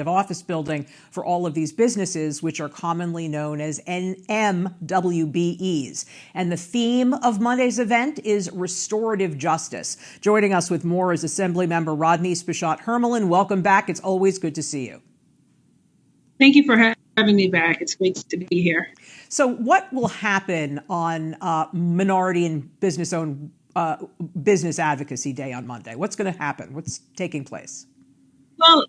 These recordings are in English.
office building for all of these businesses, which are commonly known as MWBEs. And the theme of Monday's event is restorative justice. Joining us with more is Assemblymember Rodneyse Bichotte Hermelyn. Welcome back. It's always good to see you. Thank you for having me back. It's great to be here. So what will happen on Minority and Business-Owned Business Advocacy Day on Monday? What's going to happen? What's taking place? Well,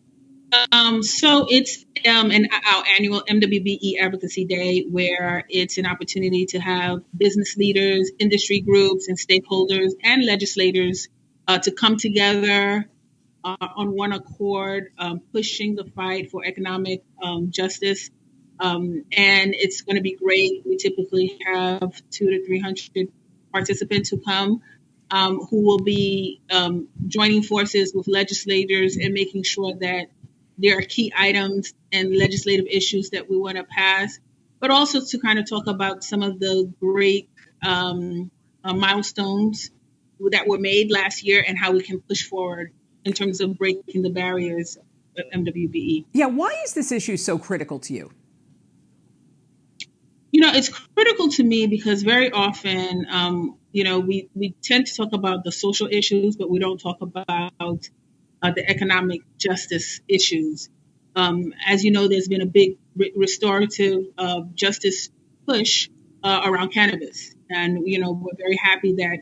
so it's our annual MWBE Advocacy Day, where it's an opportunity to have business leaders, industry groups, and stakeholders and legislators to come together on one accord, pushing the fight for economic justice. And it's going to be great. We typically have 200 to 300 participants who come, who will be joining forces with legislators and making sure that there are key items and legislative issues that we want to pass, but also to kind of talk about some of the great milestones that were made last year and how we can push forward in terms of breaking the barriers of MWBE. Yeah, why is this issue so critical to you? You know, it's critical to me because very often, we tend to talk about the social issues, but we don't talk about the economic justice issues. As you know, there's been a big restorative justice push around cannabis. And, we're very happy that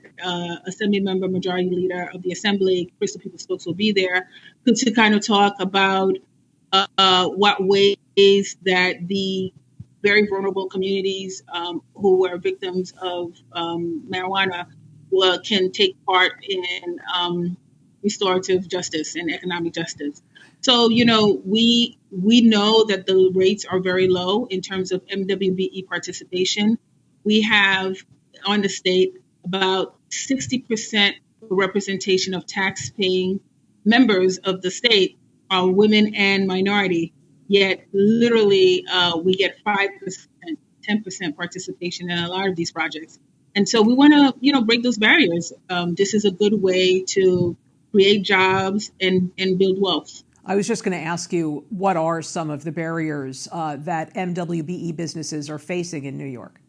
Assemblymember Majority Leader of the Assembly, Crystal Peoples Stokes, will be there to kind of talk about what ways that the very vulnerable communities who were victims of marijuana can take part in restorative justice and economic justice. So, we know that the rates are very low in terms of MWBE participation. We have on the state about 60% representation of tax-paying members of the state are women and minority, yet literally we get 5%, 10% participation in a lot of these projects. And so we want to, break those barriers. This is a good way to create jobs and build wealth. I was just going to ask you, what are some of the barriers that MWBE businesses are facing in New York?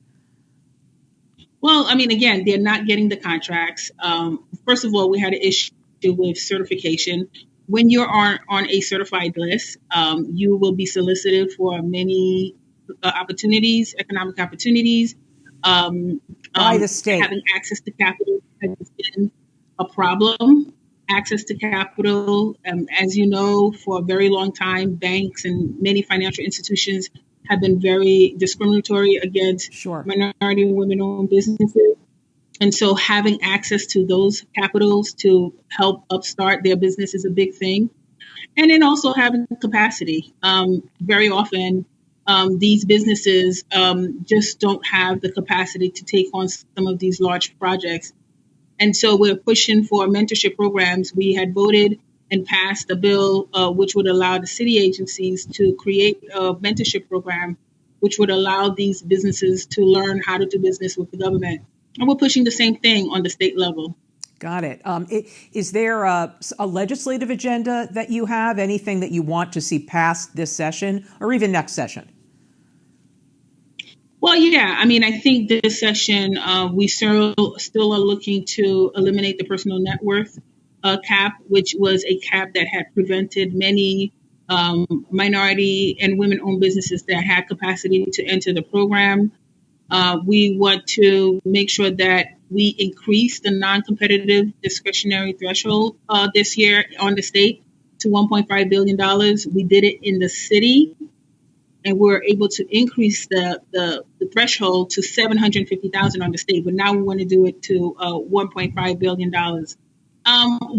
Well, again, they're not getting the contracts. First of all, we had an issue with certification. When you're on a certified list, you will be solicited for many opportunities, economic opportunities. By the state. Having access to capital has been a problem. Access to capital, as you know, for a very long time, banks and many financial institutions have been very discriminatory against minority and women-owned businesses. And so having access to those capitals to help upstart their business is a big thing. And then also having capacity. Very often, these businesses just don't have the capacity to take on some of these large projects. And so we're pushing for mentorship programs. We had voted and passed a bill which would allow the city agencies to create a mentorship program, which would allow these businesses to learn how to do business with the government. And we're pushing the same thing on the state level. Got it. Is there a legislative agenda that you have, anything that you want to see passed this session or even next session? Well, yeah, I think this session, we still are looking to eliminate the personal net worth cap, which was a cap that had prevented many minority and women-owned businesses that had capacity to enter the program. We want to make sure that we increase the non-competitive discretionary threshold this year on the state to $1.5 billion. We did it in the city. And we're able to increase the threshold to $750,000 on the state, but now we want to do it to $1.5 billion.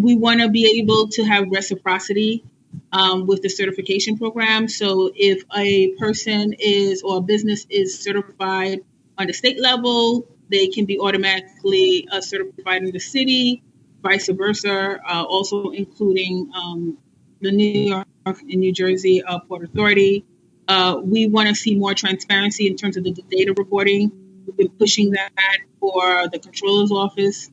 We want to be able to have reciprocity with the certification program. So if a person or a business is certified on the state level, they can be automatically certified in the city, vice versa, also including the New York and New Jersey Port Authority. We want to see more transparency in terms of the data reporting. We've been pushing that for the Controller's Office.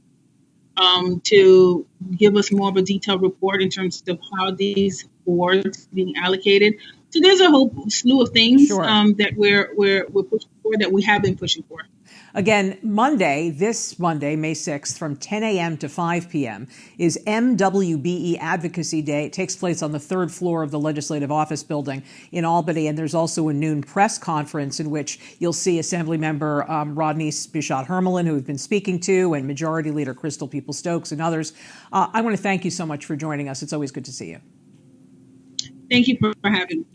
to give us more of a detailed report in terms of how these boards are being allocated. So there's a whole slew of things Sure. that we're pushing for, that we have been pushing for. Again, this Monday, May 6th, from 10 a.m. to 5 p.m. is MWBE Advocacy Day. It takes place on the third floor of the Legislative Office Building in Albany, and there's also a noon press conference in which you'll see Assemblymember Rodneyse Bichotte Hermelyn, who we've been speaking to, and Majority Leader Crystal Peoples-Stokes and others. I want to thank you so much for joining us. It's always good to see you. Thank you for having me.